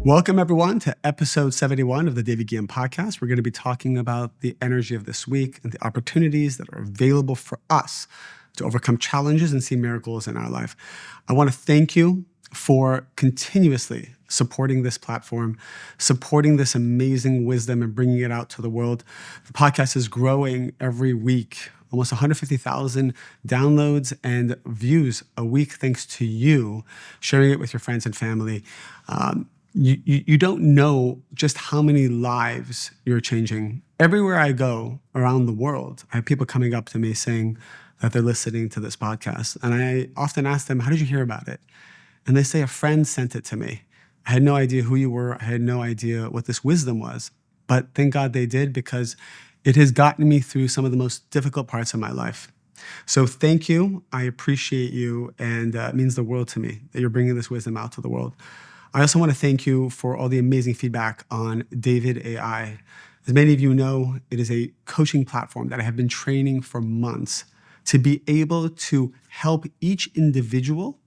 Welcome, everyone, to episode 71 of the David Ghiyam podcast. We're going to be talking about the energy of this week and the opportunities that are available for us to overcome challenges and see miracles in our life. I want to thank you for continuously supporting this platform, supporting this amazing wisdom and bringing it out to the world. The podcast is growing every week, almost 150,000 downloads and views a week, thanks to you sharing it with your friends and family. You don't know just how many lives you're changing. Everywhere I go around the world, I have people coming up to me saying that they're listening to this podcast. And I often ask them, how did you hear about it? And they say, a friend sent it to me. I had no idea who you were. I had no idea what this wisdom was. But thank God they did, because it has gotten me through some of the most difficult parts of my life. So thank you. I appreciate you. And it means the world to me that you're bringing this wisdom out to the world. I also want to thank you for all the amazing feedback on David AI. As many of you know, it is a coaching platform that I have been training for months to be able to help each individual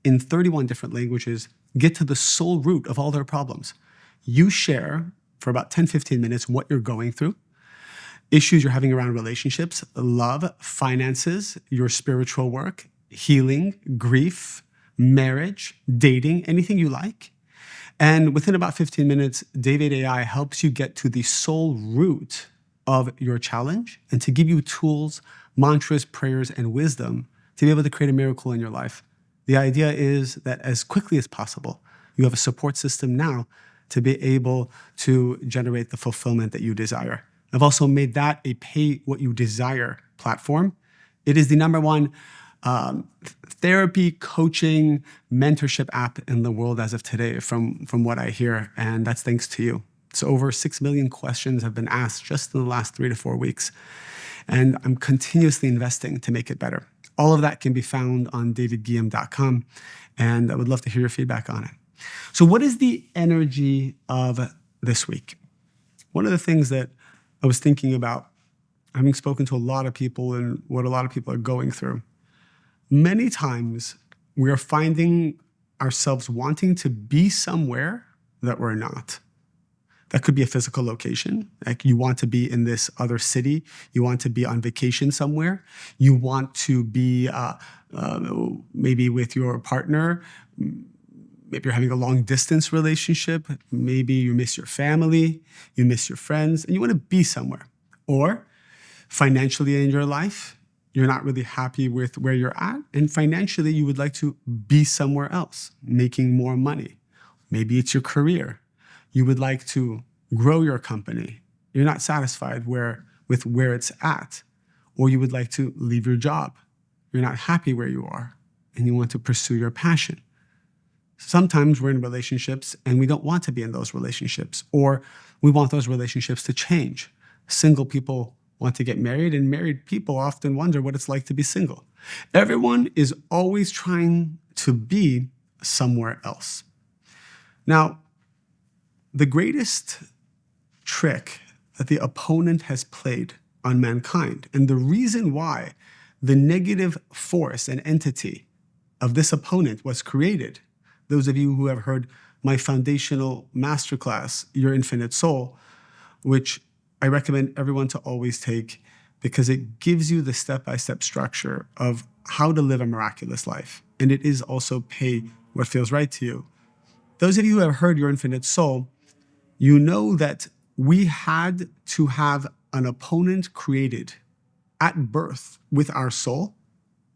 in 31 different languages get to the soul root of all their problems. You share for about 10, 15 minutes what you're going through, issues you're having around relationships, love, finances, your spiritual work, healing, grief, marriage, dating, anything you like. And within about 15 minutes, David AI helps you get to the soul root of your challenge and to give you tools, mantras, prayers, and wisdom to be able to create a miracle in your life. The idea is that as quickly as possible, you have a support system now to be able to generate the fulfillment that you desire. I've also made that a pay what you desire platform. It is the number one therapy, coaching, mentorship app in the world as of today, from what I hear, and that's thanks to you. So over 6 million questions have been asked just in the last 3 to 4 weeks, and I'm continuously investing to make it better. All of that can be found on davidghiyam.com, and I would love to hear your feedback on it. So what is the energy of this week? One of the things that I was thinking about, having spoken to a lot of people and what a lot of people are going through, many times we are finding ourselves wanting to be somewhere that we're not. That could be a physical location. Like you want to be in this other city. You want to be on vacation somewhere. You want to be maybe with your partner. Maybe you're having a long distance relationship. Maybe you miss your family. You miss your friends, and you want to be somewhere. Or financially in your life, you're not really happy with where you're at, and financially you would like to be somewhere else, making more money. Maybe it's your career. You would like to grow your company. You're not satisfied with where it's at, or you would like to leave your job. You're not happy where you are, and you want to pursue your passion. Sometimes we're in relationships and we don't want to be in those relationships, or we want those relationships to change. Single people want to get married, and married people often wonder what it's like to be single. Everyone is always trying to be somewhere else. Now, the greatest trick that the opponent has played on mankind, and the reason why the negative force and entity of this opponent was created, those of you who have heard my foundational masterclass, Your Infinite Soul, which I recommend everyone to always take, because it gives you the step-by-step structure of how to live a miraculous life. And it is also pay what feels right to you. Those of you who have heard Your Infinite Soul, you know that we had to have an opponent created at birth with our soul.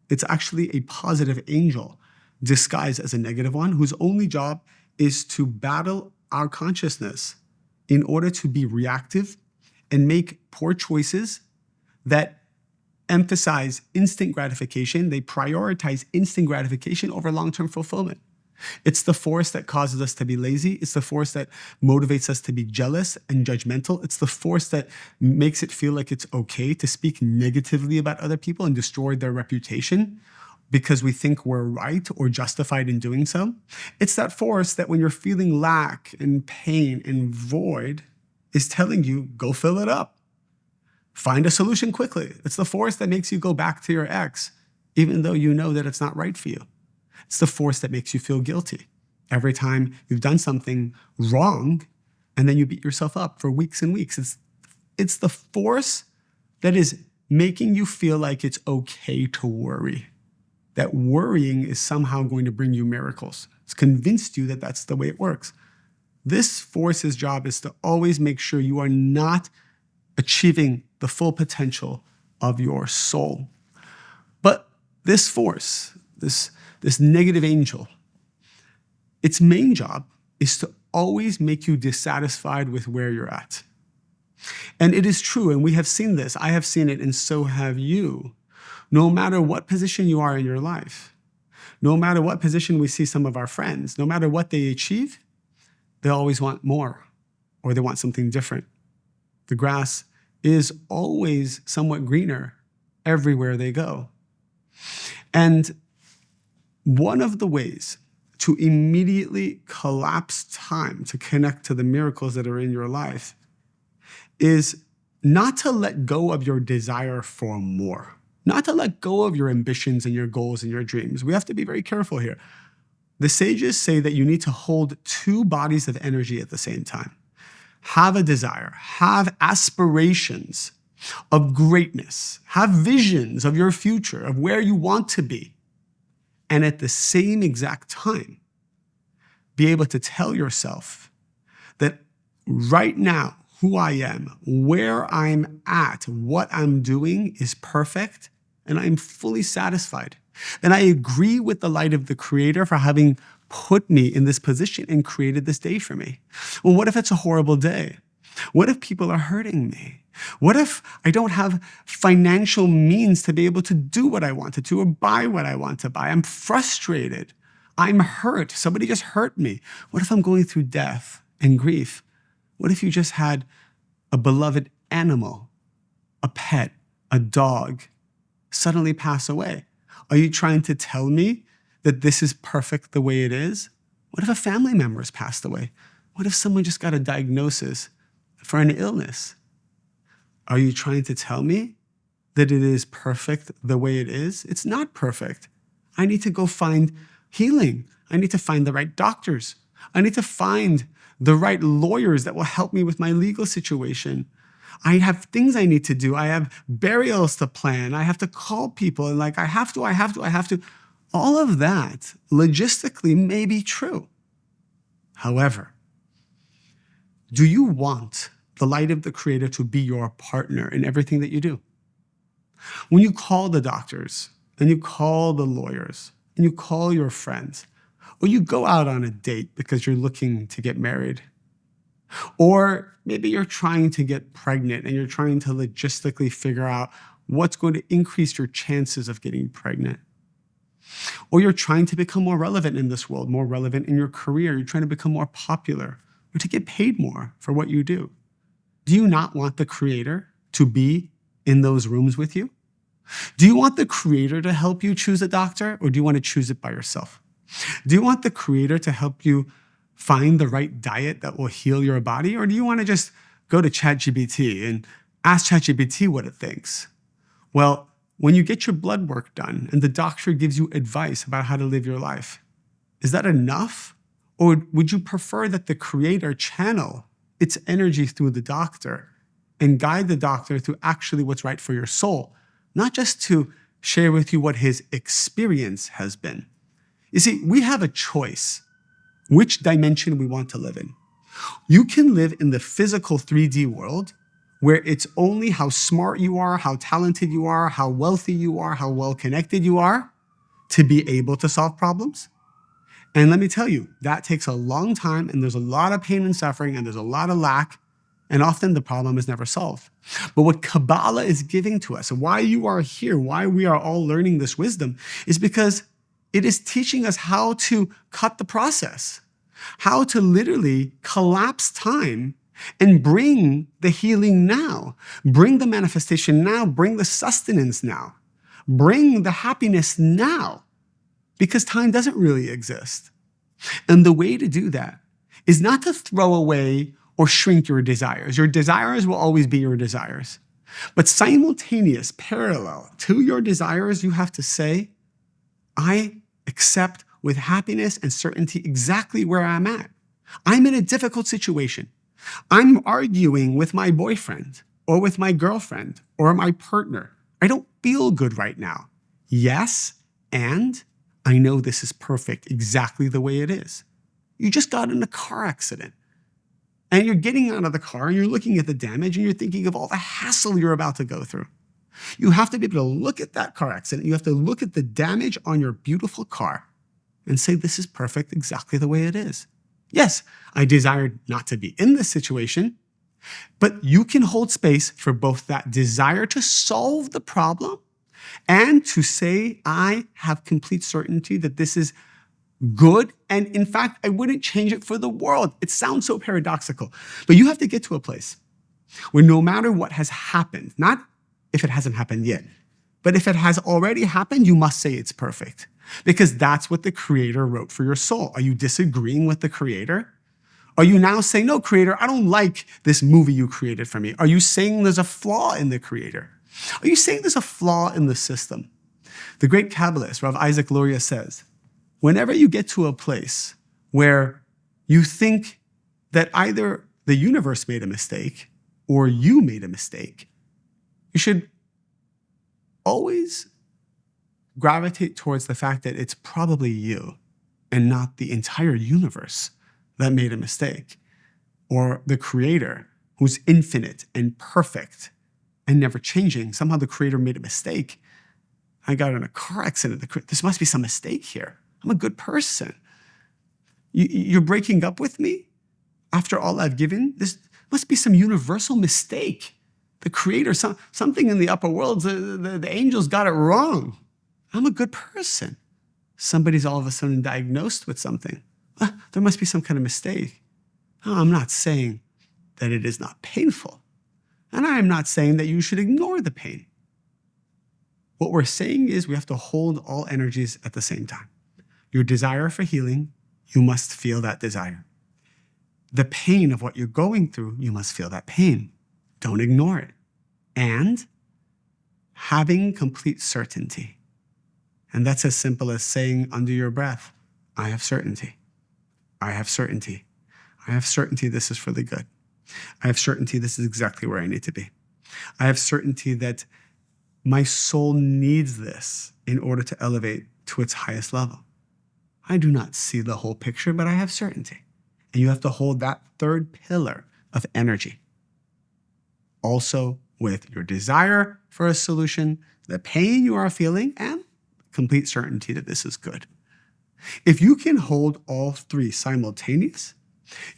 It's actually a positive angel disguised as a negative one, whose only job is to battle our consciousness in order to be reactive and make poor choices that emphasize instant gratification. They prioritize instant gratification over long-term fulfillment. It's the force that causes us to be lazy. It's the force that motivates us to be jealous and judgmental. It's the force that makes it feel like it's okay to speak negatively about other people and destroy their reputation because we think we're right or justified in doing so. It's that force that when you're feeling lack and pain and void is telling you, go fill it up. Find a solution quickly. It's the force that makes you go back to your ex, even though you know that it's not right for you. It's the force that makes you feel guilty. every time you've done something wrong, and then you beat yourself up for weeks and weeks. It's the force that is making you feel like it's okay to worry, that worrying is somehow going to bring you miracles. It's convinced you that that's the way it works. This force's job is to always make sure you are not achieving the full potential of your soul. But this force, this negative angel, its main job is to always make you dissatisfied with where you're at. And it is true, and we have seen this. I have seen it, and so have you. No matter what position you are in your life, no matter what position we see some of our friends, no matter what they achieve, they always want more, or they want something different. The grass is always somewhat greener everywhere they go. And one of the ways to immediately collapse time to connect to the miracles that are in your life is not to let go of your desire for more, not to let go of your ambitions and your goals and your dreams. We have to be very careful here. The sages say that you need to hold two bodies of energy at the same time. Have a desire, have aspirations of greatness, have visions of your future, of where you want to be. And at the same exact time, be able to tell yourself that right now, who I am, where I'm at, what I'm doing is perfect, and I'm fully satisfied. And I agree with the light of the Creator for having put me in this position and created this day for me. Well, what if it's a horrible day? What if people are hurting me? What if I don't have financial means to be able to do what I want to do or buy what I want to buy? I'm frustrated. I'm hurt. Somebody just hurt me. What if I'm going through death and grief? What if you just had a beloved animal, a pet, a dog, suddenly pass away? Are you trying to tell me that this is perfect the way it is? What if a family member has passed away? What if someone just got a diagnosis for an illness? Are you trying to tell me that it is perfect the way it is? It's not perfect. I need to go find healing. I need to find the right doctors. I need to find the right lawyers that will help me with my legal situation. I have things I need to do. I have burials to plan. I have to call people and I have to. All of that logistically may be true. However, do you want the light of the Creator to be your partner in everything that you do? When you call the doctors and you call the lawyers and you call your friends, or you go out on a date because you're looking to get married, or maybe you're trying to get pregnant and you're trying to logistically figure out what's going to increase your chances of getting pregnant. Or you're trying to become more relevant in this world, more relevant in your career. You're trying to become more popular or to get paid more for what you do. Do you not want the Creator to be in those rooms with you? Do you want the Creator to help you choose a doctor, or do you want to choose it by yourself? Do you want the Creator to help you find the right diet that will heal your body, or do you want to just go to ChatGPT and ask ChatGPT what it thinks? Well, when you get your blood work done and the doctor gives you advice about how to live your life, is that enough? Or would you prefer that the Creator channel its energy through the doctor and guide the doctor through actually what's right for your soul, not just to share with you what his experience has been? You see, we have a choice which dimension we want to live in. You can live in the physical 3D world where it's only how smart you are, how talented you are, how wealthy you are, how well connected you are to be able to solve problems. And let me tell you, that takes a long time, and there's a lot of pain and suffering, and there's a lot of lack, and often the problem is never solved. But what Kabbalah is giving to us, and why you are here, why we are all learning this wisdom, is because it is teaching us how to cut the process, how to literally collapse time and bring the healing now, bring the manifestation now, bring the sustenance now, bring the happiness now, because time doesn't really exist. And the way to do that is not to throw away or shrink your desires. Your desires will always be your desires. But simultaneous, parallel to your desires, you have to say, I accept with happiness and certainty exactly where I'm at. I'm in a difficult situation. I'm arguing with my boyfriend or with my girlfriend or my partner. I don't feel good right now. Yes, and I know this is perfect exactly the way it is. You just got in a car accident and you're getting out of the car and you're looking at the damage and you're thinking of all the hassle you're about to go through. You have to be able to look at that car accident. You have to look at the damage on your beautiful car and say, this is perfect exactly the way it is. Yes, I desired not to be in this situation, but you can hold space for both that desire to solve the problem and to say, I have complete certainty that this is good. And in fact, I wouldn't change it for the world. It sounds so paradoxical, but you have to get to a place where no matter what has happened, not if it hasn't happened yet, but if it has already happened, you must say it's perfect because that's what the Creator wrote for your soul. Are you disagreeing with the Creator? Are you now saying, no, Creator, I don't like this movie you created for me? Are you saying there's a flaw in the Creator? Are you saying there's a flaw in the system? The great Kabbalist, Rav Isaac Luria, says, whenever you get to a place where you think that either the universe made a mistake or you made a mistake, you should always gravitate towards the fact that it's probably you and not the entire universe that made a mistake, or the Creator who's infinite and perfect and never changing. Somehow the Creator made a mistake. I got in a car accident. This must be some mistake here. I'm a good person. You're breaking up with me after all I've given? This must be some universal mistake. The Creator, something in the upper worlds, the angels got it wrong. I'm a good person. Somebody's all of a sudden diagnosed with something. There must be some kind of mistake. No, I'm not saying that it is not painful. And I am not saying that you should ignore the pain. What we're saying is we have to hold all energies at the same time. Your desire for healing, you must feel that desire. The pain of what you're going through, you must feel that pain. Don't ignore it. And having complete certainty. And that's as simple as saying under your breath, I have certainty. I have certainty. I have certainty this is for the good. I have certainty this is exactly where I need to be. I have certainty that my soul needs this in order to elevate to its highest level. I do not see the whole picture, but I have certainty. And you have to hold that third pillar of energy. Also with your desire for a solution, the pain you are feeling, and complete certainty that this is good. If you can hold all three simultaneous,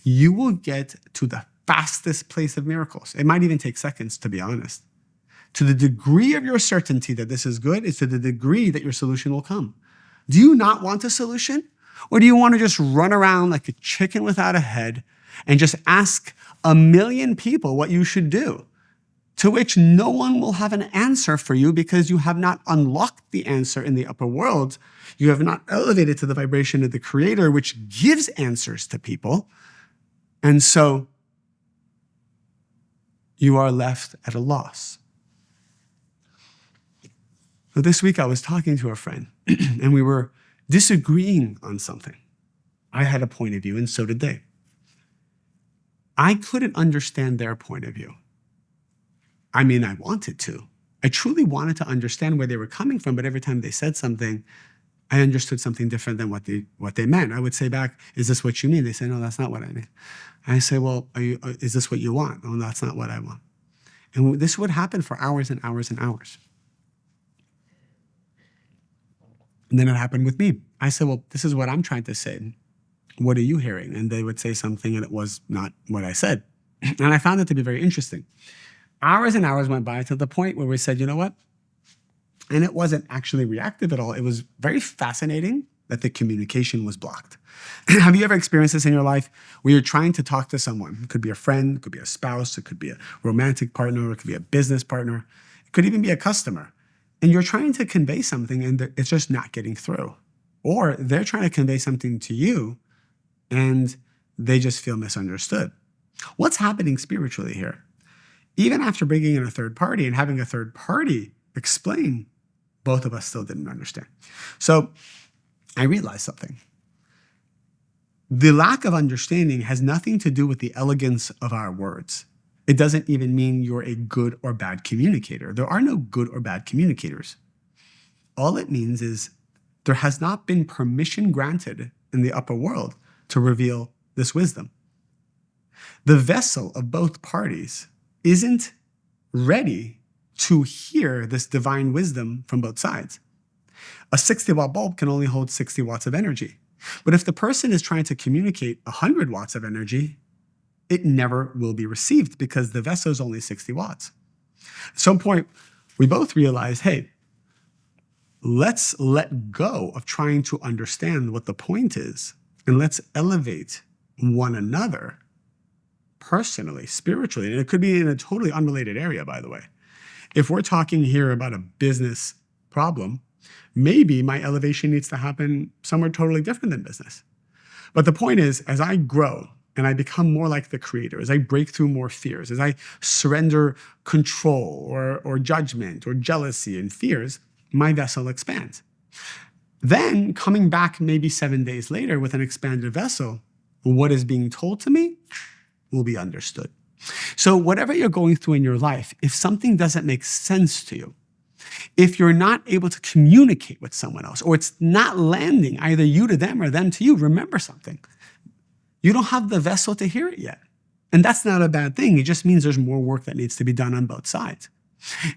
you will get to the fastest place of miracles. It might even take seconds, to be honest. To the degree of your certainty that this is good is to the degree that your solution will come. Do you not want a solution? Or do you want to just run around like a chicken without a head and just ask a million people what you should do? To which no one will have an answer for you because you have not unlocked the answer in the upper world. You have not elevated to the vibration of the Creator, which gives answers to people. And so you are left at a loss. So this week I was talking to a friend and we were disagreeing on something. I had a point of view and so did they. I couldn't understand their point of view. I mean, I wanted to. I truly wanted to understand where they were coming from, but every time they said something, I understood something different than what they meant. I would say back, is this what you mean? They say, no, that's not what I mean. I say, well, is this what you want? No, that's not what I want. And this would happen for hours and hours and hours. And then it happened with me. I said, well, this is what I'm trying to say. What are you hearing? And they would say something and it was not what I said. And I found it to be very interesting. Hours and hours went by to the point where we said, you know what? And it wasn't actually reactive at all. It was very fascinating that the communication was blocked. Have you ever experienced this in your life where you're trying to talk to someone? It could be a friend, it could be a spouse, it could be a romantic partner, it could be a business partner, it could even be a customer. And you're trying to convey something and it's just not getting through. Or they're trying to convey something to you and they just feel misunderstood. What's happening spiritually here? Even after bringing in a third party and having a third party explain, both of us still didn't understand. So I realized something. The lack of understanding has nothing to do with the elegance of our words. It doesn't even mean you're a good or bad communicator. There are no good or bad communicators. All it means is there has not been permission granted in the upper world to reveal this wisdom. The vessel of both parties isn't ready to hear this divine wisdom from both sides. A 60-watt bulb can only hold 60 watts of energy. But if the person is trying to communicate 100 watts of energy, it never will be received because the vessel is only 60 watts. At some point, we both realized, hey, let's let go of trying to understand what the point is, and let's elevate one another personally, spiritually. And it could be in a totally unrelated area, by the way. If we're talking here about a business problem, maybe my elevation needs to happen somewhere totally different than business. But the point is, as I grow and I become more like the creator, as I break through more fears, as I surrender control or judgment or jealousy and fears, my vessel expands. Then coming back maybe 7 days later with an expanded vessel, what is being told to me will be understood. So whatever you're going through in your life, if something doesn't make sense to you, if you're not able to communicate with someone else, or it's not landing either you to them or them to you, remember something. You don't have the vessel to hear it yet. And that's not a bad thing. It just means there's more work that needs to be done on both sides.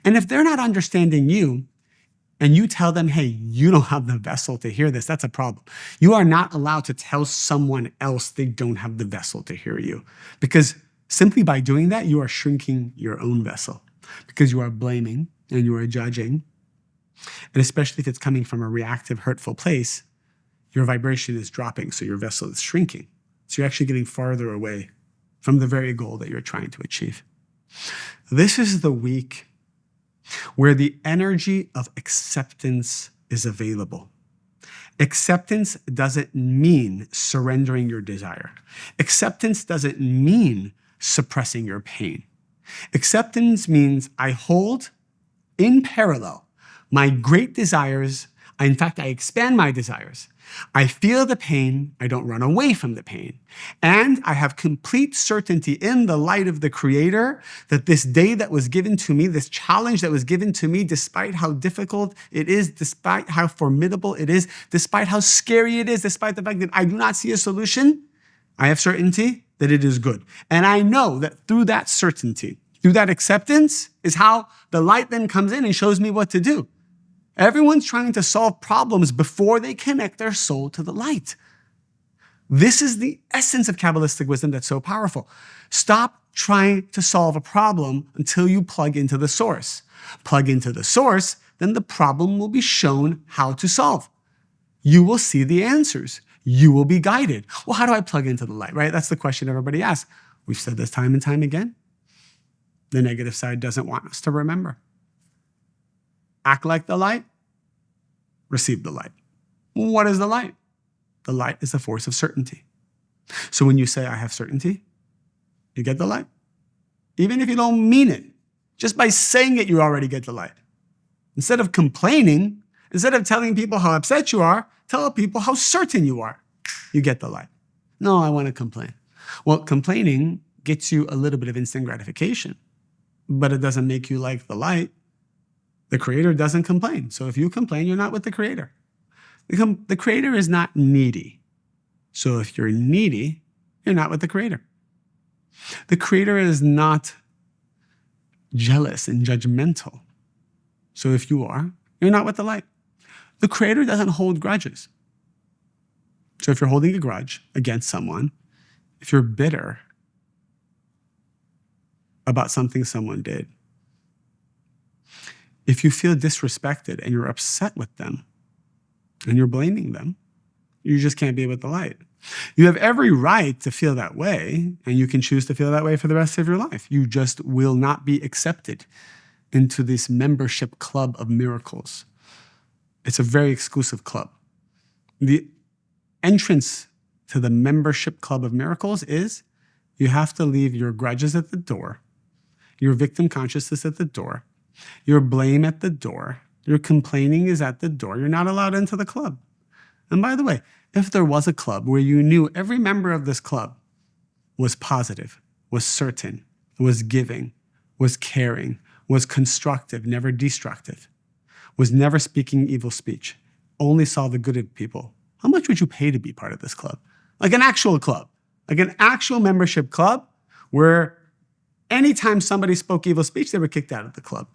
And if they're not understanding you, and you tell them, hey, you don't have the vessel to hear this, that's a problem. You are not allowed to tell someone else they don't have the vessel to hear you. Because simply by doing that, you are shrinking your own vessel. Because you are blaming and you are judging. And especially if it's coming from a reactive, hurtful place, your vibration is dropping, so your vessel is shrinking. So you're actually getting farther away from the very goal that you're trying to achieve. This is the week where the energy of acceptance is available. Acceptance doesn't mean surrendering your desire. Acceptance doesn't mean suppressing your pain. Acceptance means I hold in parallel my great desires. In fact, I expand my desires. I feel the pain. I don't run away from the pain. And I have complete certainty in the light of the Creator that this day that was given to me, this challenge that was given to me, despite how difficult it is, despite how formidable it is, despite how scary it is, despite the fact that I do not see a solution, I have certainty that it is good. And I know that through that certainty, through that acceptance, is how the light then comes in and shows me what to do. Everyone's trying to solve problems before they connect their soul to the light. This is the essence of Kabbalistic wisdom that's so powerful. Stop trying to solve a problem until you plug into the source. Plug into the source, then the problem will be shown how to solve. You will see the answers. You will be guided. Well, how do I plug into the light, right? That's the question everybody asks. We've said this time and time again. The negative side doesn't want us to remember. Act like the light, receive the light. What is the light? The light is the force of certainty. So when you say, I have certainty, you get the light. Even if you don't mean it, just by saying it, you already get the light. Instead of complaining, instead of telling people how upset you are, tell people how certain you are. You get the light. No, I want to complain. Well, complaining gets you a little bit of instant gratification, but it doesn't make you like the light. The Creator doesn't complain. So if you complain, you're not with the Creator. The Creator is not needy. So if you're needy, you're not with the Creator. The Creator is not jealous and judgmental. So if you are, you're not with the light. The Creator doesn't hold grudges. So if you're holding a grudge against someone, if you're bitter about something someone did, if you feel disrespected and you're upset with them and you're blaming them, you just can't be with the light. You have every right to feel that way, and you can choose to feel that way for the rest of your life. You just will not be accepted into this membership club of miracles. It's a very exclusive club. The entrance to the membership club of miracles is you have to leave your grudges at the door, your victim consciousness at the door, your blame at the door, your complaining is at the door. You're not allowed into the club. And by the way, if there was a club where you knew every member of this club was positive, was certain, was giving, was caring, was constructive, never destructive, was never speaking evil speech, only saw the good in people, how much would you pay to be part of this club? Like an actual club, like an actual membership club where anytime somebody spoke evil speech, they were kicked out of the club.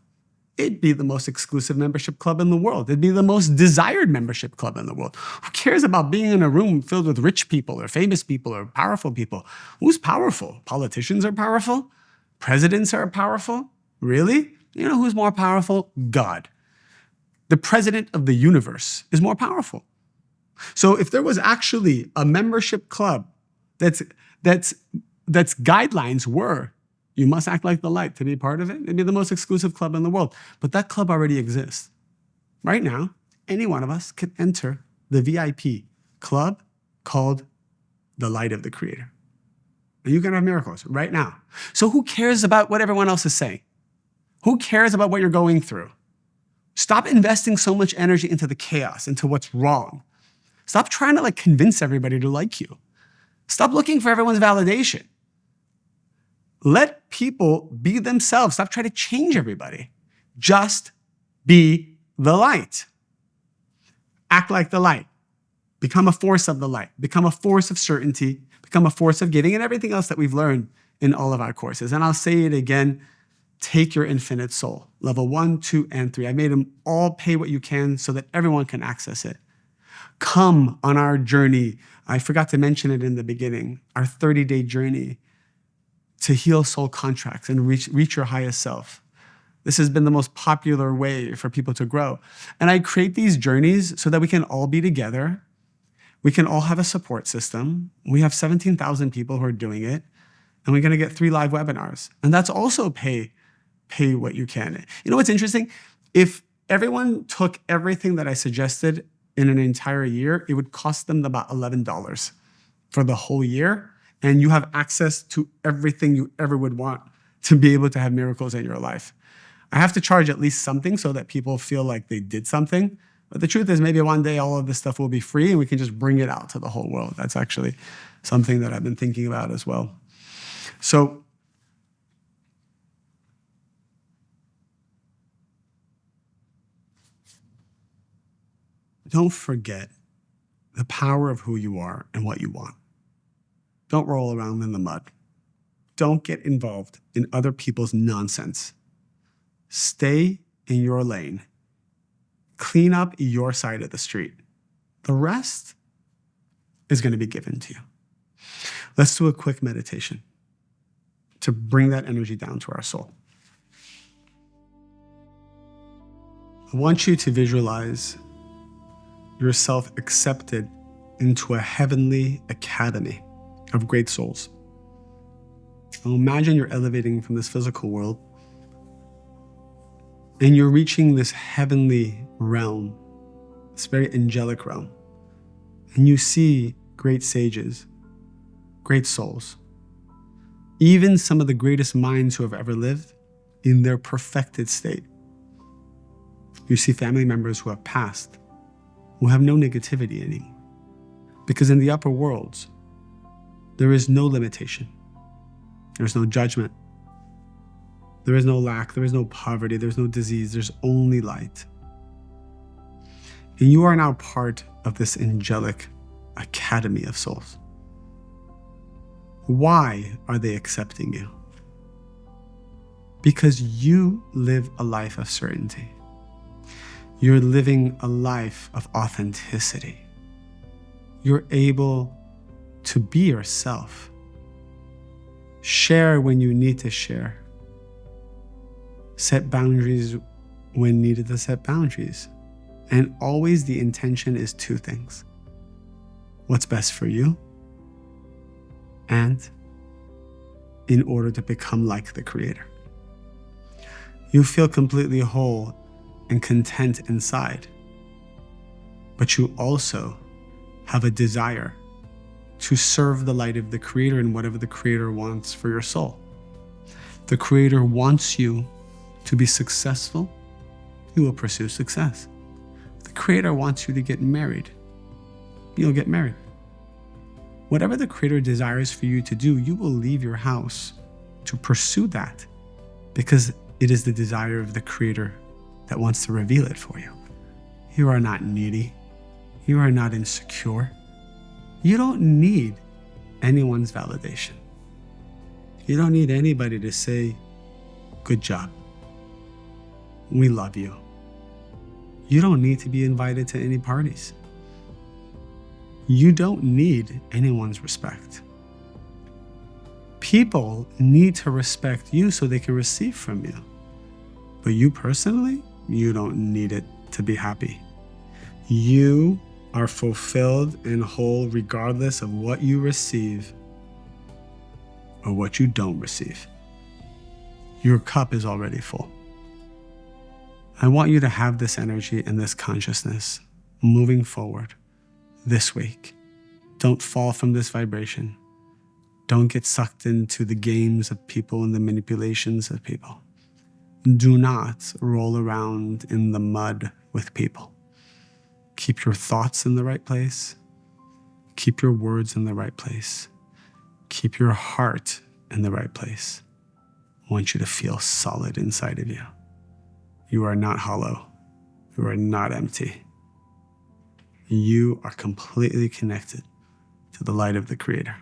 It'd be the most exclusive membership club in the world. It'd be the most desired membership club in the world. Who cares about being in a room filled with rich people or famous people or powerful people? Who's powerful? Politicians are powerful? Presidents are powerful? Really? You know who's more powerful? God. The president of the universe is more powerful. So if there was actually a membership club that's guidelines were, you must act like the light to be part of it, it'd be the most exclusive club in the world. But that club already exists. Right now, any one of us can enter the VIP club called the Light of the Creator. And you can have miracles right now. So who cares about what everyone else is saying? Who cares about what you're going through? Stop investing so much energy into the chaos, into what's wrong. Stop trying to convince everybody to like you. Stop looking for everyone's validation. Let people be themselves. Stop trying to change everybody. Just be the light. Act like the light. Become a force of the light. Become a force of certainty. Become a force of giving and everything else that we've learned in all of our courses. And I'll say it again, take your infinite soul. Level 1, 2, and 3. I made them all pay what you can so that everyone can access it. Come on our journey. I forgot to mention it in the beginning. Our 30-day journey to heal soul contracts and reach your highest self. This has been the most popular way for people to grow. And I create these journeys so that we can all be together. We can all have a support system. We have 17,000 people who are doing it. And we're going to get 3 live webinars. And that's also pay what you can. You know what's interesting? If everyone took everything that I suggested in an entire year, it would cost them about $11 for the whole year. And you have access to everything you ever would want to be able to have miracles in your life. I have to charge at least something so that people feel like they did something. But the truth is maybe one day all of this stuff will be free and we can just bring it out to the whole world. That's actually something that I've been thinking about as well. So don't forget the power of who you are and what you want. Don't roll around in the mud. Don't get involved in other people's nonsense. Stay in your lane. Clean up your side of the street. The rest is going to be given to you. Let's do a quick meditation to bring that energy down to our soul. I want you to visualize yourself accepted into a heavenly academy of great souls. Now imagine you're elevating from this physical world and you're reaching this heavenly realm, this very angelic realm. And you see great sages, great souls, even some of the greatest minds who have ever lived in their perfected state. You see family members who have passed, who have no negativity anymore. Because in the upper worlds, there is no limitation. There's no judgment. There is no lack. There is no poverty. There's no disease. There's only light. And you are now part of this angelic academy of souls. Why are they accepting you? Because you live a life of certainty. You're living a life of authenticity. You're able to be yourself. Share when you need to share. Set boundaries when needed to set boundaries. And always the intention is 2 things. What's best for you, and in order to become like the Creator. You feel completely whole and content inside, but you also have a desire to serve the light of the Creator in whatever the Creator wants for your soul. The Creator wants you to be successful, you will pursue success. The Creator wants you to get married, you'll get married. Whatever the Creator desires for you to do, you will leave your house to pursue that because it is the desire of the Creator that wants to reveal it for you. You are not needy. You are not insecure. You don't need anyone's validation. You don't need anybody to say, good job. We love you. You don't need to be invited to any parties. You don't need anyone's respect. People need to respect you so they can receive from you. But you personally, you don't need it to be happy. You are fulfilled and whole regardless of what you receive or what you don't receive. Your cup is already full. I want you to have this energy and this consciousness moving forward this week. Don't fall from this vibration. Don't get sucked into the games of people and the manipulations of people. Do not roll around in the mud with people. Keep your thoughts in the right place. Keep your words in the right place. Keep your heart in the right place. I want you to feel solid inside of you. You are not hollow. You are not empty. You are completely connected to the light of the Creator.